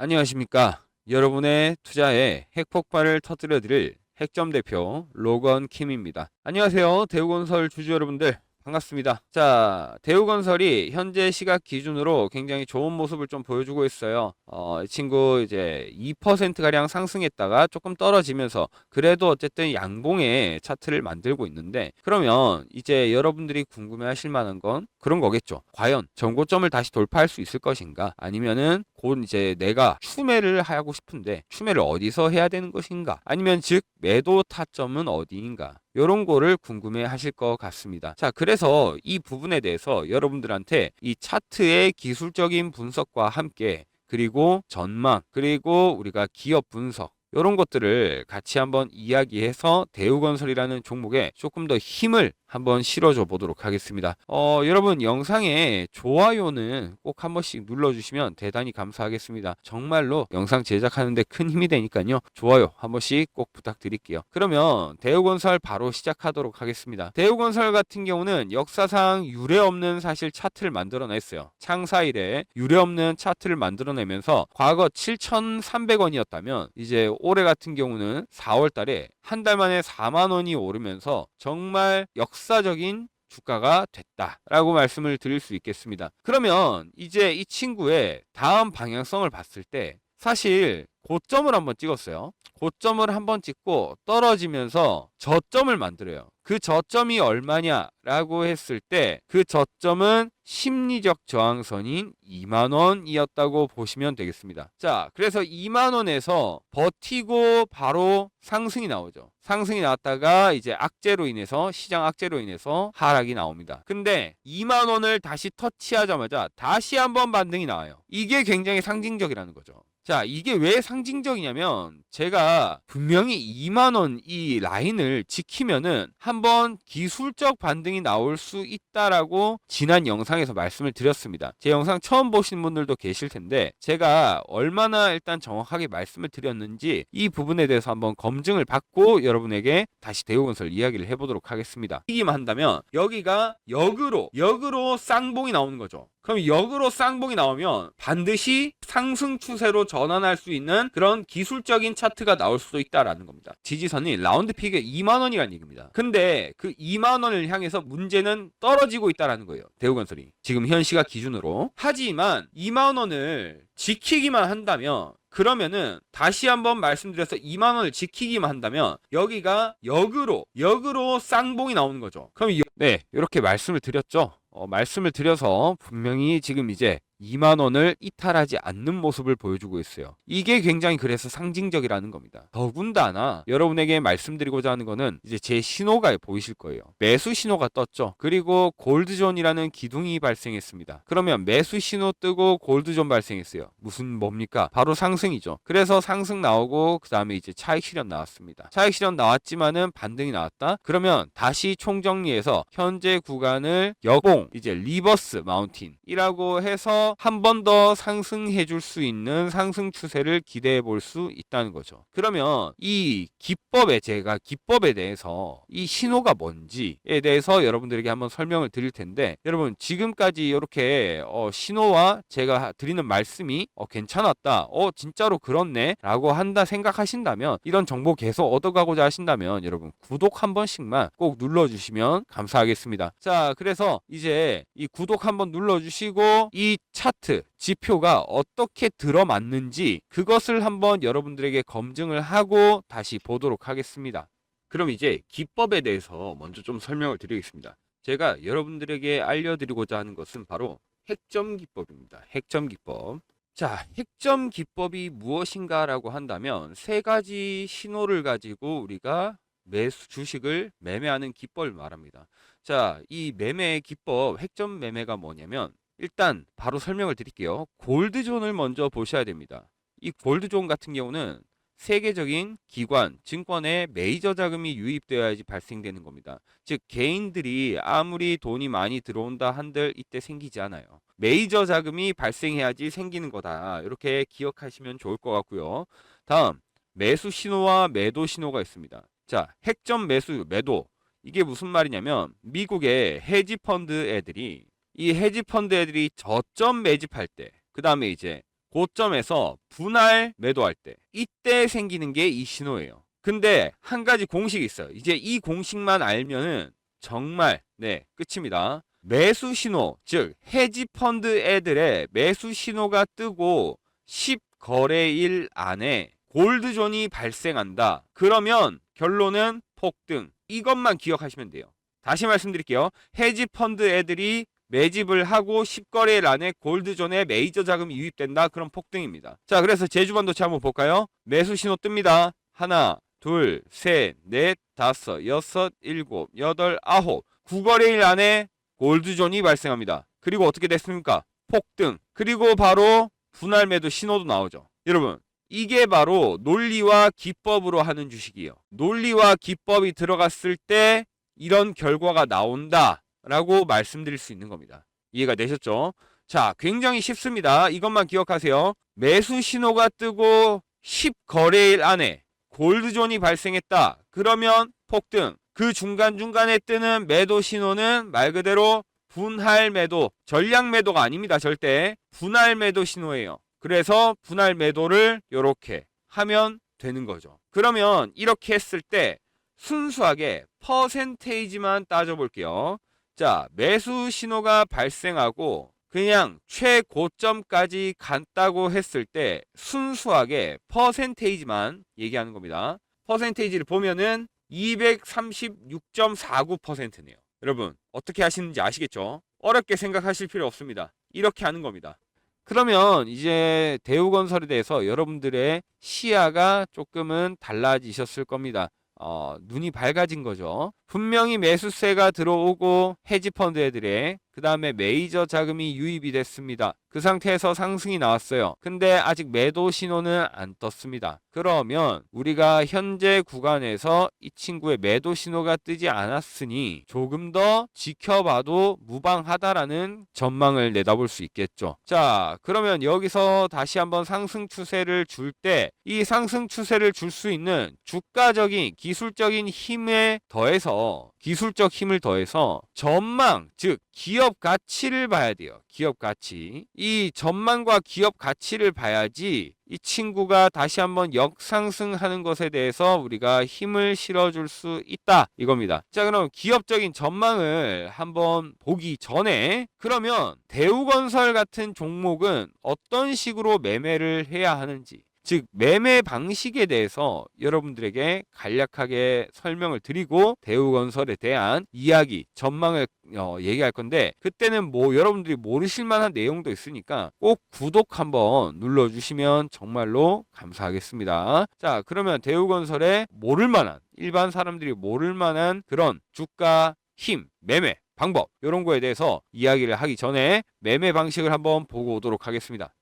안녕하십니까. 여러분의 투자에 핵폭발을 터뜨려 드릴 핵점 대표 로건 킴입니다. 안녕하세요. 대우건설 주주 여러분들. 반갑습니다. 자, 대우건설이 현재 시각 기준으로 굉장히 좋은 모습을 좀 보여주고 있어요. 이 친구 이제 2%가량 상승했다가 조금 떨어지면서 그래도 어쨌든 양봉의 차트를 만들고 있는데, 그러면 이제 여러분들이 궁금해 하실 만한 건 그런 거겠죠. 과연 전고점을 다시 돌파할 수 있을 것인가? 아니면은 곧 이제 내가 추매를 하고 싶은데 추매를 어디서 해야 되는 것인가? 아니면 즉 매도 타점은 어디인가? 요런 거를 궁금해 하실 것 같습니다. 자, 그래서 이 부분에 대해서 여러분들한테 이 차트의 기술적인 분석과 함께, 그리고 전망, 그리고 우리가 기업 분석, 이런 것들을 같이 한번 이야기해서 대우건설이라는 종목에 조금 더 힘을 한번 실어줘 보도록 하겠습니다. 여러분 영상에 좋아요는 꼭 한 번씩 눌러주시면 대단히 감사하겠습니다. 정말로 영상 제작하는데 큰 힘이 되니까요. 좋아요 한 번씩 꼭 부탁드릴게요. 그러면 대우건설 바로 시작하도록 하겠습니다. 대우건설 같은 경우는 역사상 유례없는 사실 차트를 만들어냈어요. 창사 이래 유례없는 차트를 만들어내면서 과거 7,300원이었다면 이제 올해 같은 경우는 4월 달에 한 달 만에 4만 원이 오르면서 정말 역사적인 주가가 됐다라고 말씀을 드릴 수 있겠습니다. 그러면 이제 이 친구의 다음 방향성을 봤을 때 사실 고점을 한번 찍었어요. 고점을 한번 찍고 떨어지면서 저점을 만들어요. 그 저점이 얼마냐라고 했을 때 그 저점은 심리적 저항선인 2만원이었다고 보시면 되겠습니다. 자, 그래서 2만원에서 버티고 바로 상승이 나오죠. 상승이 나왔다가 이제 악재로 인해서, 시장 악재로 인해서 하락이 나옵니다. 근데 2만원을 다시 터치하자마자 다시 한번 반등이 나와요. 이게 굉장히 상징적이라는 거죠. 자, 이게 왜 상징적이냐면 제가 분명히 2만원 이 라인을 지키면은 한번 기술적 반등이 나올 수 있다라고 지난 영상에서 말씀을 드렸습니다. 제 영상 처음 보신 분들도 계실 텐데 제가 얼마나 일단 정확하게 말씀을 드렸는지 이 부분에 대해서 한번 검증을 받고 여러분에게 다시 대우건설 이야기를 해보도록 하겠습니다. 이기만 한다면 여기가 역으로 쌍봉이 나오는 거죠. 그럼 역으로 쌍봉이 나오면 반드시 상승 추세로 전환할 수 있는 그런 기술적인 차트가 나올 수도 있다라는 겁니다. 지지선이 라운드 픽에 2만원이라는 얘기입니다. 근데 그 2만원을 향해서 문제는 떨어지고 있다라는 거예요. 대우건설이 지금 현 시각 기준으로. 하지만 2만원을 지키기만 한다면, 그러면은 다시 한번 말씀드려서 2만원을 지키기만 한다면 여기가 역으로 쌍봉이 나오는 거죠. 그럼 네, 이렇게 말씀을 드렸죠. 말씀을 드려서 분명히 지금 이제 2만원을 이탈하지 않는 모습을 보여주고 있어요. 이게 굉장히 그래서 상징적이라는 겁니다. 더군다나 여러분에게 말씀드리고자 하는 거는 이제 제 신호가 보이실 거예요. 매수 신호가 떴죠. 그리고 골드존이라는 기둥이 발생했습니다. 그러면 매수 신호 뜨고 골드존 발생했어요. 무슨 뭡니까? 바로 상승이죠. 그래서 상승 나오고 그 다음에 이제 차익 실현 나왔습니다. 차익 실현 나왔지만은 반등이 나왔다. 그러면 다시 총정리해서 현재 구간을 역봉, 이제 리버스 마운틴이라고 해서 한 번 더 상승해 줄 수 있는 상승 추세를 기대해 볼 수 있다는 거죠. 그러면 이 기법에, 제가 기법에 대해서 이 신호가 뭔지에 대해서 여러분들에게 한번 설명을 드릴 텐데, 여러분 지금까지 이렇게 신호와 제가 드리는 말씀이 괜찮았다, 진짜로 그렇네 라고 한다 생각하신다면, 이런 정보 계속 얻어가고자 하신다면 여러분 구독 한 번씩만 꼭 눌러주시면 감사하겠습니다. 자, 그래서 이제 이 구독 한번 눌러주시고 이 차트 지표가 어떻게 들어맞는지 그것을 한번 여러분들에게 검증을 하고 다시 보도록 하겠습니다. 그럼 이제 기법에 대해서 먼저 좀 설명을 드리겠습니다. 제가 여러분들에게 알려드리고자 하는 것은 바로 핵점 기법입니다. 핵점 기법. 자, 핵점 기법이 무엇인가라고 한다면 세 가지 신호를 가지고 우리가 주식을 매매하는 기법을 말합니다. 자, 이 매매 기법, 핵점 매매가 뭐냐면, 일단 바로 설명을 드릴게요. 골드존을 먼저 보셔야 됩니다. 이 골드존 같은 경우는 세계적인 기관, 증권에 메이저 자금이 유입되어야지 발생되는 겁니다. 즉 개인들이 아무리 돈이 많이 들어온다 한들 이때 생기지 않아요. 메이저 자금이 발생해야지 생기는 거다. 이렇게 기억하시면 좋을 것 같고요. 다음, 매수 신호와 매도 신호가 있습니다. 자, 핵점 매수, 매도. 이게 무슨 말이냐면 미국의 헤지펀드 애들이, 이 헤지펀드 애들이 저점 매집할 때, 그 다음에 이제 고점에서 분할 매도할 때 이때 생기는 게 이 신호예요. 근데 한 가지 공식이 있어요. 이제 이 공식만 알면은 정말 끝입니다. 매수 신호, 즉 헤지 펀드 애들의 매수 신호가 뜨고 10거래일 안에 골드존이 발생한다. 그러면 결론은 폭등. 이것만 기억하시면 돼요. 다시 말씀드릴게요. 헤지 펀드 애들이 매집을 하고 10거래일 안에 골드존에 메이저 자금이 유입된다. 그럼 폭등입니다. 자, 그래서 제주반도체 한번 볼까요? 매수 신호 뜹니다. 하나, 둘, 셋, 넷, 다섯, 여섯, 일곱, 여덟, 아홉. 9거래일 안에 골드존이 발생합니다. 그리고 어떻게 됐습니까? 폭등. 그리고 바로 분할 매도 신호도 나오죠. 여러분, 이게 바로 논리와 기법으로 하는 주식이에요. 논리와 기법이 들어갔을 때 이런 결과가 나온다 라고 말씀드릴 수 있는 겁니다. 이해가 되셨죠? 자, 굉장히 쉽습니다. 이것만 기억하세요. 매수 신호가 뜨고 10거래일 안에 골드존이 발생했다. 그러면 폭등. 그 중간중간에 뜨는 매도 신호는 말 그대로 분할 매도, 전량 매도가 아닙니다. 절대 분할 매도 신호예요. 그래서 분할 매도를 이렇게 하면 되는 거죠. 그러면 이렇게 했을 때 순수하게 퍼센테이지만 따져볼게요. 자, 매수 신호가 발생하고 그냥 최고점까지 갔다고 했을 때 순수하게 퍼센테이지만 얘기하는 겁니다. 퍼센테이지를 보면은 236.49%네요. 여러분, 어떻게 하시는지 아시겠죠? 어렵게 생각하실 필요 없습니다. 이렇게 하는 겁니다. 그러면 이제 대우건설에 대해서 여러분들의 시야가 조금은 달라지셨을 겁니다. 눈이 밝아진 거죠. 분명히 매수세가 들어오고 헤지펀드 애들의 그 다음에 메이저 자금이 유입이 됐습니다. 그 상태에서 상승이 나왔어요. 근데 아직 매도 신호는 안 떴습니다. 그러면 우리가 현재 구간에서 이 친구의 매도 신호가 뜨지 않았으니 조금 더 지켜봐도 무방하다라는 전망을 내다볼 수 있겠죠. 자, 그러면 여기서 다시 한번 상승 추세를 줄 때 이 상승 추세를 줄 수 있는 주가적인 기술적인 힘에 더해서 기술적 힘을 더해서 전망, 즉 기업 가치를 봐야 돼요. 기업 가치. 이 전망과 기업 가치를 봐야지 이 친구가 다시 한번 역상승하는 것에 대해서 우리가 힘을 실어줄 수 있다. 이겁니다. 자, 그럼 기업적인 전망을 한번 보기 전에 그러면 대우건설 같은 종목은 어떤 식으로 매매를 해야 하는지, 즉 매매 방식에 대해서 여러분들에게 간략하게 설명을 드리고 대우건설에 대한 이야기, 전망을 얘기할 건데 그때는 뭐 여러분들이 모르실 만한 내용도 있으니까 꼭 구독 한번 눌러주시면 정말로 감사하겠습니다. 자, 그러면 대우건설에 모를 만한, 일반 사람들이 모를 만한 그런 주가, 힘, 매매 방법 이런 거에 대해서 이야기를 하기 전에 매매 방식을 한번 보고 오도록 하겠습니다.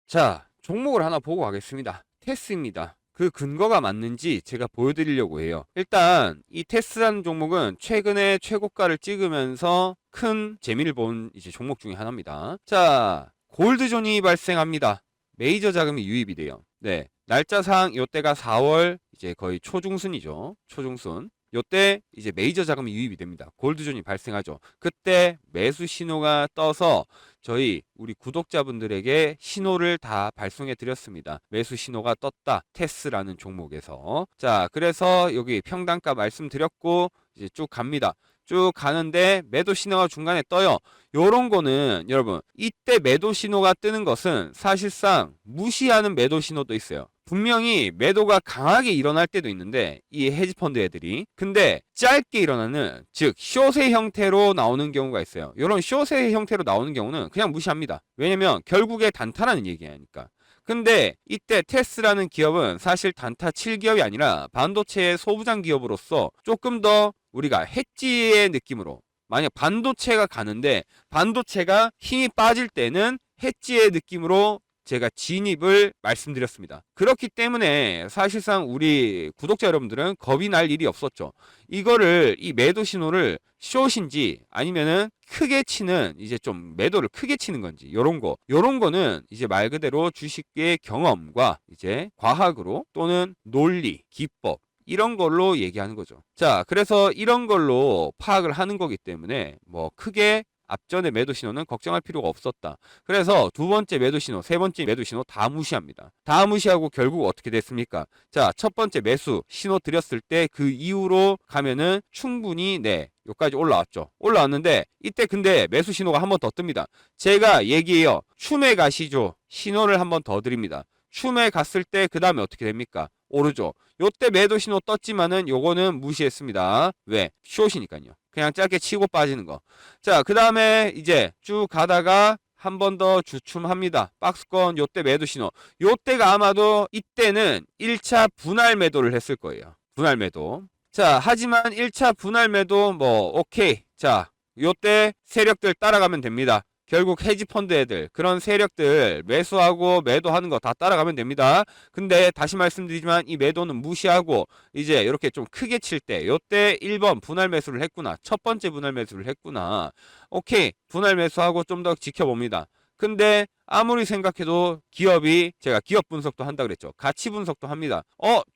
자, 종목을 하나 보고 가겠습니다. 테스입니다. 그 근거가 맞는지 제가 보여드리려고 해요. 일단 이 테스라는 종목은 최근에 최고가를 찍으면서 큰 재미를 본 이제 종목 중에 하나입니다. 자, 골드존이 발생합니다. 메이저 자금이 유입이 돼요. 네, 날짜상 이때가 4월 이제 거의 초중순이죠. 초중순. 요때 이제 메이저 자금이 유입이 됩니다. 골드존이 발생하죠. 그때 매수 신호가 떠서 저희 우리 구독자분들에게 신호를 다 발송해 드렸습니다. 매수 신호가 떴다. 테스라는 종목에서. 자, 그래서 여기 평단가 말씀드렸고 이제 쭉 갑니다. 쭉 가는데 매도 신호가 중간에 떠요. 요런 거는 여러분 이때 매도 신호가 뜨는 것은 사실상 무시하는 매도 신호도 있어요. 분명히 매도가 강하게 일어날 때도 있는데 이 헤지펀드 애들이 근데 짧게 일어나는 즉 숏의 형태로 나오는 경우가 있어요. 이런 숏의 형태로 나오는 경우는 그냥 무시합니다. 왜냐면 결국에 단타라는 얘기하니까. 근데 이때 테스라는 기업은 사실 단타 7기업이 아니라 반도체의 소부장 기업으로서 조금 더 우리가 해지의 느낌으로 만약 반도체가 가는데 반도체가 힘이 빠질 때는 해지의 느낌으로 제가 진입을 말씀드렸습니다. 그렇기 때문에 사실상 우리 구독자 여러분들은 겁이 날 일이 없었죠. 이거를 이 매도 신호를 숏인지 아니면은 크게 치는 이제 좀 매도를 크게 치는 건지 요런 거는 이제 말 그대로 주식의 경험과 이제 과학으로 또는 논리, 기법 이런 걸로 얘기하는 거죠. 자, 그래서 이런 걸로 파악을 하는 거기 때문에 뭐 크게 앞전에 매도 신호는 걱정할 필요가 없었다. 그래서 두 번째 매도 신호, 세 번째 매도 신호 다 무시합니다. 다 무시하고 결국 어떻게 됐습니까? 자, 첫 번째 매수 신호 드렸을 때 그 이후로 가면은 충분히 여기까지 올라왔죠. 올라왔는데 이때 근데 매수 신호가 한 번 더 뜹니다. 제가 얘기해요. 춤에 가시죠. 신호를 한 번 더 드립니다. 춤에 갔을 때 그 다음에 어떻게 됩니까? 오르죠. 요때 매도 신호 떴지만은 요거는 무시했습니다. 왜? 숏이니까요. 그냥 짧게 치고 빠지는 거. 자, 그 다음에 이제 쭉 가다가 한 번 더 주춤합니다. 박스권 요때 매도 신호. 요때가 아마도 이때는 1차 분할 매도를 했을 거예요. 분할 매도. 자, 하지만 1차 분할 매도 오케이. 자, 요때 세력들 따라가면 됩니다. 결국 헤지펀드 애들 그런 세력들 매수하고 매도하는 거 다 따라가면 됩니다. 근데 다시 말씀드리지만 이 매도는 무시하고 이제 이렇게 좀 크게 칠 때 요때 1번 분할 매수를 했구나. 첫 번째 분할 매수를 했구나. 오케이. 분할 매수하고 좀 더 지켜봅니다. 근데 아무리 생각해도 기업이 제가 기업 분석도 한다 그랬죠. 가치 분석도 합니다.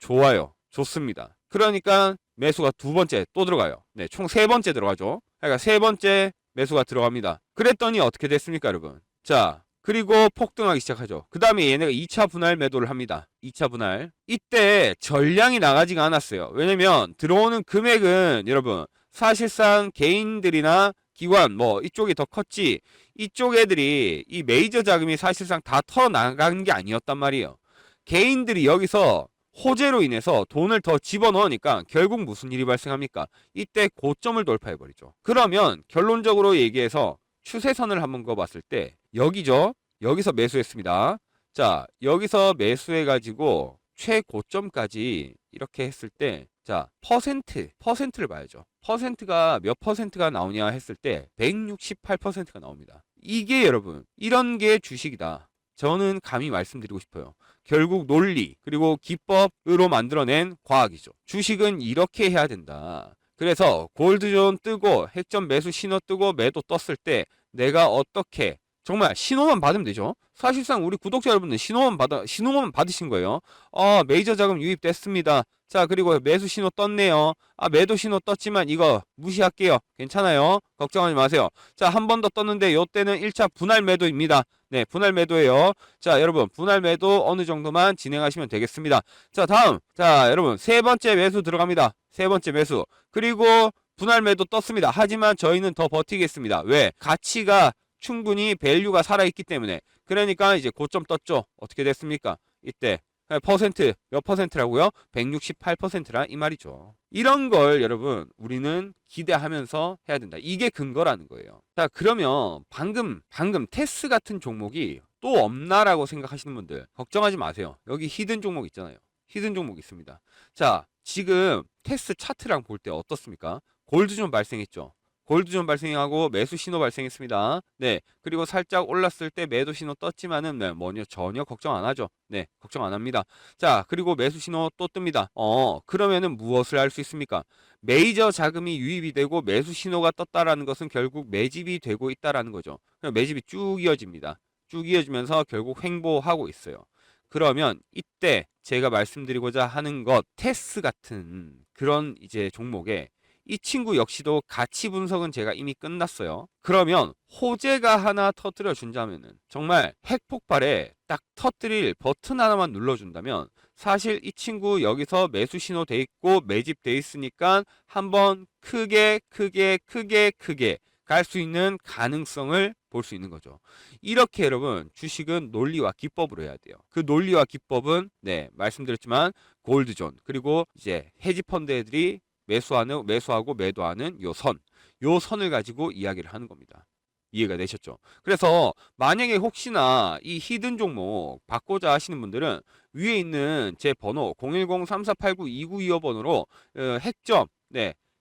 좋아요. 좋습니다. 그러니까 매수가 두 번째 또 들어가요. 네, 총 세 번째 들어가죠. 그러니까 세 번째 매수가 들어갑니다. 그랬더니 어떻게 됐습니까, 여러분? 자, 그리고 폭등하기 시작하죠. 그 다음에 얘네가 2차 분할 매도를 합니다. 2차 분할. 이때 전량이 나가지가 않았어요. 왜냐면 들어오는 금액은 여러분 사실상 개인들이나 기관 이쪽이 더 컸지 이쪽 애들이 이 메이저 자금이 사실상 다 털어 나간 게 아니었단 말이에요. 개인들이 여기서 호재로 인해서 돈을 더 집어넣으니까 결국 무슨 일이 발생합니까? 이때 고점을 돌파해버리죠. 그러면 결론적으로 얘기해서 추세선을 한번 그어봤을 때 여기죠. 여기서 매수했습니다. 자, 여기서 매수해가지고 최고점까지 이렇게 했을 때 자, 퍼센트를 봐야죠. 퍼센트가 몇 퍼센트가 나오냐 했을 때 168%가 나옵니다. 이게 여러분 이런 게 주식이다. 저는 감히 말씀드리고 싶어요. 결국 논리 그리고 기법으로 만들어낸 과학이죠. 주식은 이렇게 해야 된다. 그래서 골드존 뜨고 핵점 매수 신호 뜨고 매도 떴을 때 내가 어떻게 정말 신호만 받으면 되죠. 사실상 우리 구독자 여러분들 신호만 받으신 거예요. 메이저 자금 유입됐습니다. 자, 그리고 매수 신호 떴네요. 매도 신호 떴지만 이거 무시할게요. 괜찮아요. 걱정하지 마세요. 자, 한 번 더 떴는데 요때는 1차 분할 매도입니다. 네, 분할 매도예요. 자, 여러분 분할 매도 어느 정도만 진행하시면 되겠습니다. 자, 다음. 자, 여러분 세 번째 매수 들어갑니다. 세 번째 매수. 그리고 분할 매도 떴습니다. 하지만 저희는 더 버티겠습니다. 왜? 가치가 충분히 밸류가 살아있기 때문에. 그러니까 이제 고점 떴죠. 어떻게 됐습니까? 이때 퍼센트 몇 퍼센트라고요? 168%라 이 말이죠. 이런 걸 여러분 우리는 기대하면서 해야 된다. 이게 근거라는 거예요. 자, 그러면 방금 테스 같은 종목이 또 없나라고 생각하시는 분들 걱정하지 마세요. 여기 히든 종목 있잖아요. 히든 종목 있습니다. 자, 지금 테스 차트랑 볼 때 어떻습니까? 골드존 발생했죠. 골드존 발생하고 매수 신호 발생했습니다. 네, 그리고 살짝 올랐을 때 매도 신호 떴지만은 전혀 걱정 안 하죠. 네, 걱정 안 합니다. 자, 그리고 매수 신호 또 뜹니다. 그러면은 무엇을 알 수 있습니까? 메이저 자금이 유입이 되고 매수 신호가 떴다라는 것은 결국 매집이 되고 있다라는 거죠. 매집이 쭉 이어집니다. 쭉 이어지면서 결국 횡보하고 있어요. 그러면 이때 제가 말씀드리고자 하는 것 테스 같은 그런 이제 종목에 이 친구 역시도 가치 분석은 제가 이미 끝났어요. 그러면 호재가 하나 터뜨려 준다면은 정말 핵폭발에 딱 터뜨릴 버튼 하나만 눌러준다면 사실 이 친구 여기서 매수 신호 돼 있고 매집 돼 있으니까 한번 크게 갈 수 있는 가능성을 볼 수 있는 거죠. 이렇게 여러분 주식은 논리와 기법으로 해야 돼요. 그 논리와 기법은 말씀드렸지만 골드존 그리고 이제 헤지펀드 애들이 매수하고 매도하는 요 선을 가지고 이야기를 하는 겁니다. 이해가 되셨죠? 그래서 만약에 혹시나 이 히든 종목 받고자 하시는 분들은 위에 있는 제 번호 010-3489-2925번으로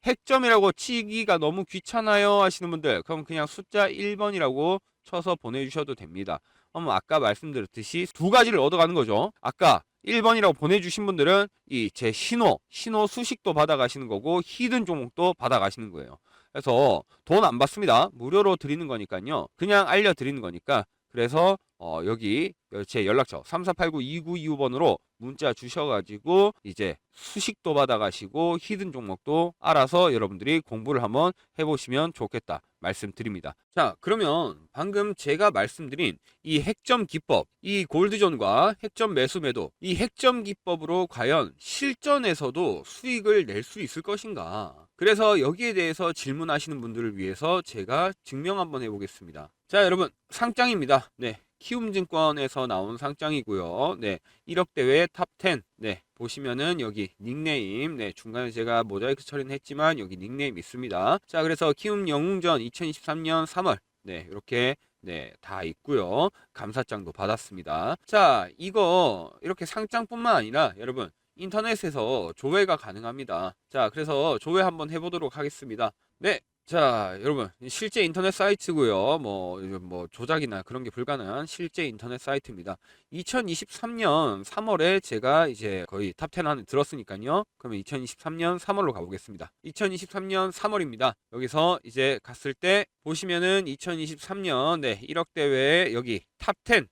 핵점이라고 치기가 너무 귀찮아요 하시는 분들 그럼 그냥 숫자 1번이라고 쳐서 보내주셔도 됩니다. 아까 말씀드렸듯이 두 가지를 얻어가는 거죠. 아까 1번이라고 보내주신 분들은 이 제 신호 수식도 받아가시는 거고 히든 종목도 받아가시는 거예요. 그래서 돈 안 받습니다. 무료로 드리는 거니까요. 그냥 알려드리는 거니까. 그래서 여기 제 연락처 3489-2925번으로 문자 주셔가지고 이제 수식도 받아가시고 히든 종목도 알아서 여러분들이 공부를 한번 해보시면 좋겠다. 말씀드립니다. 자, 그러면 방금 제가 말씀드린 이 핵점 기법, 이 골드존과 핵점 매수 매도, 이 핵점 기법으로 과연 실전에서도 수익을 낼 수 있을 것인가? 그래서 여기에 대해서 질문하시는 분들을 위해서 제가 증명 한번 해보겠습니다. 자, 여러분, 상장입니다. 네, 키움증권에서 나온 상장이고요. 네, 1억 대회 탑 10. 네, 보시면은 여기 닉네임, 네, 중간에 제가 모자이크 처리는 했지만 여기 닉네임 있습니다. 자, 그래서 키움 영웅전 2023년 3월. 네, 이렇게 네, 다 있고요. 감사장도 받았습니다. 자, 이거 이렇게 상장뿐만 아니라 여러분 인터넷에서 조회가 가능합니다. 자, 그래서 조회 한번 해보도록 하겠습니다. 네. 자, 여러분, 실제 인터넷 사이트고요. 뭐 조작이나 그런 게 불가능한 실제 인터넷 사이트입니다. 2023년 3월에 제가 이제 거의 탑10 안에 들었으니까요. 그러면 2023년 3월로 가보겠습니다. 2023년 3월입니다. 여기서 이제 갔을 때 보시면은 2023년 네, 1억 대회 여기 탑10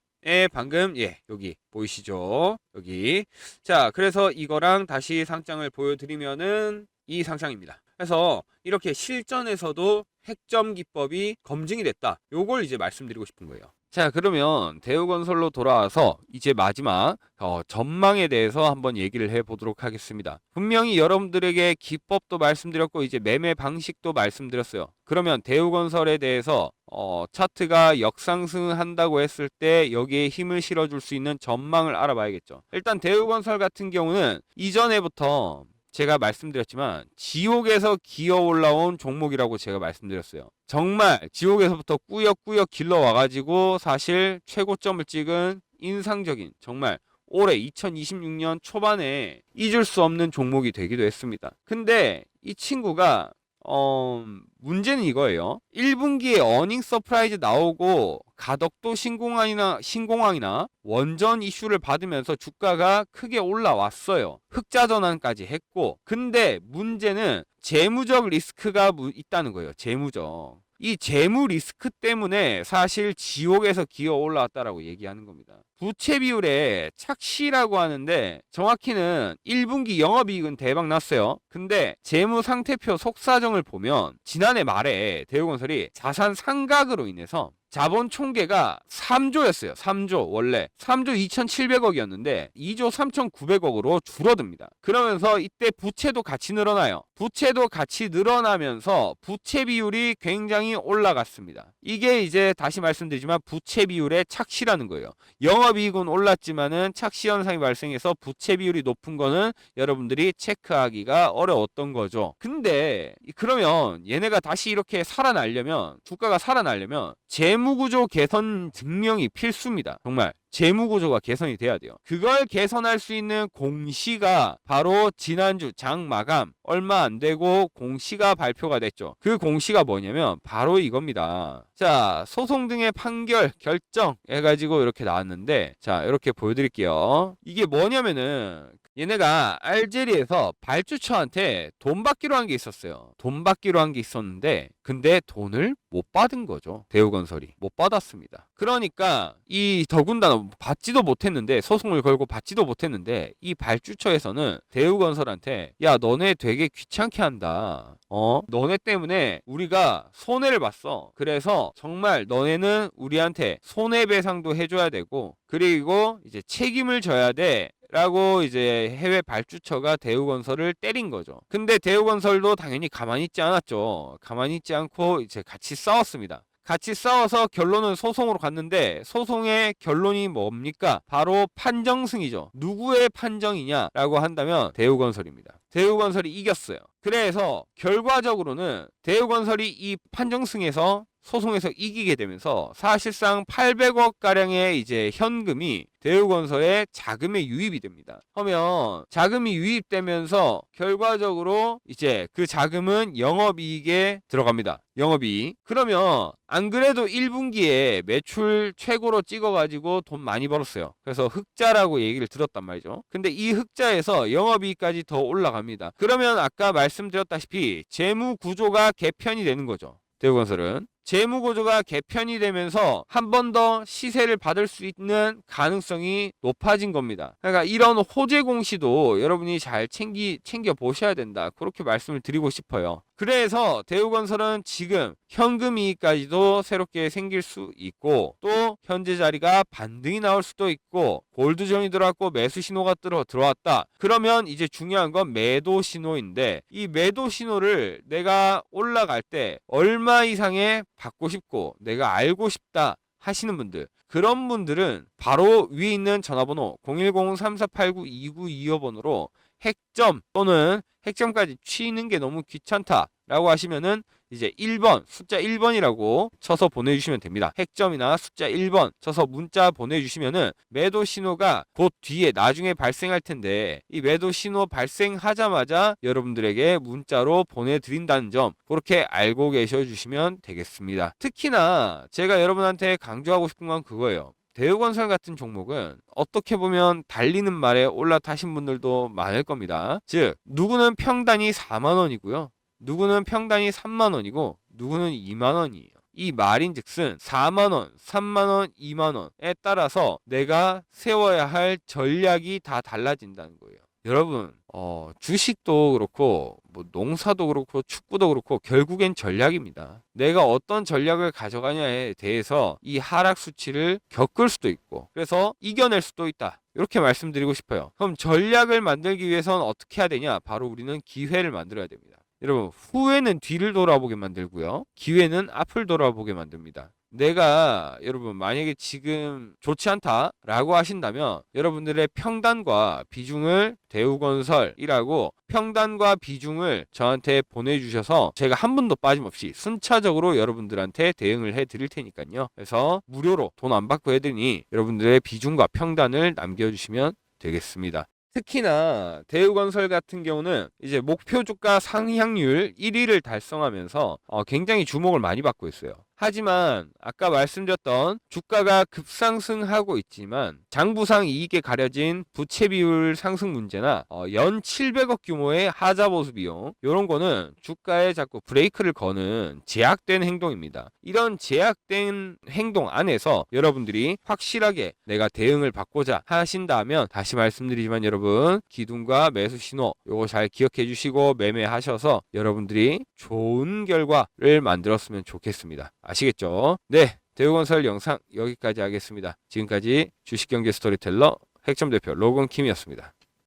방금 여기 보이시죠? 여기. 자, 그래서 이거랑 다시 상장을 보여드리면은 이 상장입니다. 그래서 이렇게 실전에서도 핵점 기법이 검증이 됐다. 요걸 이제 말씀드리고 싶은 거예요. 자, 그러면 대우건설로 돌아와서 이제 마지막 전망에 대해서 한번 얘기를 해보도록 하겠습니다. 분명히 여러분들에게 기법도 말씀드렸고 이제 매매 방식도 말씀드렸어요. 그러면 대우건설에 대해서 차트가 역상승한다고 했을 때 여기에 힘을 실어줄 수 있는 전망을 알아봐야겠죠. 일단 대우건설 같은 경우는 이전에부터 제가 말씀드렸지만 지옥에서 기어 올라온 종목이라고 제가 말씀드렸어요. 정말 지옥에서부터 꾸역꾸역 길러 와가지고 사실 최고점을 찍은 인상적인 정말 올해 2026년 초반에 잊을 수 없는 종목이 되기도 했습니다. 근데 이 친구가 문제는 이거예요. 1분기에 어닝 서프라이즈 나오고 가덕도 신공항이나 원전 이슈를 받으면서 주가가 크게 올라왔어요. 흑자 전환까지 했고, 근데 문제는 재무적 리스크가 있다는 거예요. 재무적. 이 재무 리스크 때문에 사실 지옥에서 기어 올라왔다라고 얘기하는 겁니다. 부채 비율의 착시라고 하는데 정확히는 1분기 영업이익은 대박 났어요. 근데 재무 상태표 속사정을 보면 지난해 말에 대우건설이 자산 상각으로 인해서 자본 총계가 3조였어요. 3조 원래 3조 2,700억이었는데 2조 3,900억으로 줄어듭니다. 그러면서 이때 부채도 같이 늘어나요. 부채도 같이 늘어나면서 부채 비율이 굉장히 올라갔습니다. 이게 이제 다시 말씀드리지만 부채 비율의 착시라는 거예요. 영업이익은 올랐지만은 착시 현상이 발생해서 부채 비율이 높은 거는 여러분들이 체크하기가 어려웠던 거죠. 근데 그러면 얘네가 다시 이렇게 살아나려면 주가가 살아나려면 재무구조 개선 증명이 필수입니다. 정말 재무구조가 개선이 돼야 돼요. 그걸 개선할 수 있는 공시가 바로 지난주 장 마감 얼마 안 되고 공시가 발표가 됐죠. 그 공시가 뭐냐면 바로 이겁니다. 자, 소송 등의 판결 결정 해가지고 이렇게 나왔는데 자, 이렇게 보여드릴게요. 이게 뭐냐면은 얘네가 알제리에서 발주처한테 돈 받기로 한 게 있었어요. 돈 받기로 한 게 있었는데 근데 돈을 못 받은 거죠. 대우건설이 못 받았습니다. 그러니까 이 더군다나 받지도 못했는데 소송을 걸고 받지도 못했는데 이 발주처에서는 대우건설한테 야 너네 되게 귀찮게 한다. 너네 때문에 우리가 손해를 봤어. 그래서 정말 너네는 우리한테 손해배상도 해줘야 되고 그리고 이제 책임을 져야 돼. 라고 이제 해외 발주처가 대우건설을 때린 거죠. 근데 대우건설도 당연히 가만히 있지 않았죠. 가만히 있지 않고 이제 같이 싸웠습니다. 같이 싸워서 결론은 소송으로 갔는데 소송의 결론이 뭡니까? 바로 판정승이죠. 누구의 판정이냐라고 한다면 대우건설입니다. 대우건설이 이겼어요. 그래서 결과적으로는 대우건설이 이 판정승에서 소송에서 이기게 되면서 사실상 800억 가량의 이제 현금이 대우건설의 자금에 유입이 됩니다. 그러면 자금이 유입되면서 결과적으로 이제 그 자금은 영업이익에 들어갑니다. 영업이익. 그러면 안 그래도 1분기에 매출 최고로 찍어가지고 돈 많이 벌었어요. 그래서 흑자라고 얘기를 들었단 말이죠. 근데 이 흑자에서 영업이익까지 더 올라갑니다. 그러면 아까 말씀드렸다시피 재무 구조가 개편이 되는 거죠. 대우건설은 재무구조가 개편이 되면서 한 번 더 시세를 받을 수 있는 가능성이 높아진 겁니다. 그러니까 이런 호재 공시도 여러분이 잘 챙겨 보셔야 된다. 그렇게 말씀을 드리고 싶어요. 그래서 대우건설은 지금 현금이익까지도 새롭게 생길 수 있고 또 현재 자리가 반등이 나올 수도 있고 골드존이 들어왔고 매수 신호가 들어왔다. 그러면 이제 중요한 건 매도 신호인데 이 매도 신호를 내가 올라갈 때 얼마 이상의 받고 싶고 내가 알고 싶다 하시는 분들, 그런 분들은 바로 위에 있는 전화번호 010-3489-2925번으로 핵점 또는 핵점까지 치는 게 너무 귀찮다라고 하시면은 이제 1번, 숫자 1번이라고 쳐서 보내주시면 됩니다. 핵점이나 숫자 1번 쳐서 문자 보내주시면은 매도 신호가 곧 뒤에 나중에 발생할 텐데 이 매도 신호 발생하자마자 여러분들에게 문자로 보내드린다는 점 그렇게 알고 계셔 주시면 되겠습니다. 특히나 제가 여러분한테 강조하고 싶은 건 그거예요. 대우건설 같은 종목은 어떻게 보면 달리는 말에 올라타신 분들도 많을 겁니다. 즉 누구는 평단이 4만원이고요. 누구는 평단이 3만원이고 누구는 2만원이에요. 이 말인즉슨 4만원, 3만원, 2만원에 따라서 내가 세워야 할 전략이 다 달라진다는 거예요. 여러분 주식도 그렇고 뭐 농사도 그렇고 축구도 그렇고 결국엔 전략입니다. 내가 어떤 전략을 가져가냐에 대해서 이 하락 수치를 겪을 수도 있고 그래서 이겨낼 수도 있다. 이렇게 말씀드리고 싶어요. 그럼 전략을 만들기 위해서는 어떻게 해야 되냐? 바로 우리는 기회를 만들어야 됩니다. 여러분 후회는 뒤를 돌아보게 만들고요. 기회는 앞을 돌아보게 만듭니다. 내가 여러분 만약에 지금 좋지 않다라고 하신다면 여러분들의 평단과 비중을 대우건설이라고 평단과 비중을 저한테 보내주셔서 제가 한 분도 빠짐없이 순차적으로 여러분들한테 대응을 해드릴 테니까요. 그래서 무료로 돈 안 받고 해드리니 여러분들의 비중과 평단을 남겨주시면 되겠습니다. 특히나 대우건설 같은 경우는 이제 목표 주가 상향률 1위를 달성하면서 굉장히 주목을 많이 받고 있어요. 하지만 아까 말씀드렸던 주가가 급상승하고 있지만 장부상 이익에 가려진 부채 비율 상승 문제나 연 700억 규모의 하자 보수 비용 이런 거는 주가에 자꾸 브레이크를 거는 제약된 행동입니다. 이런 제약된 행동 안에서 여러분들이 확실하게 내가 대응을 받고자 하신다면 다시 말씀드리지만 여러분 기둥과 매수 신호 요거 잘 기억해 주시고 매매하셔서 여러분들이 좋은 결과를 만들었으면 좋겠습니다. 아시겠죠? 네, 대우건설 영상 여기까지 하겠습니다. 지금까지 주식경제 스토리텔러 핵점 대표 로건킴이었습니다.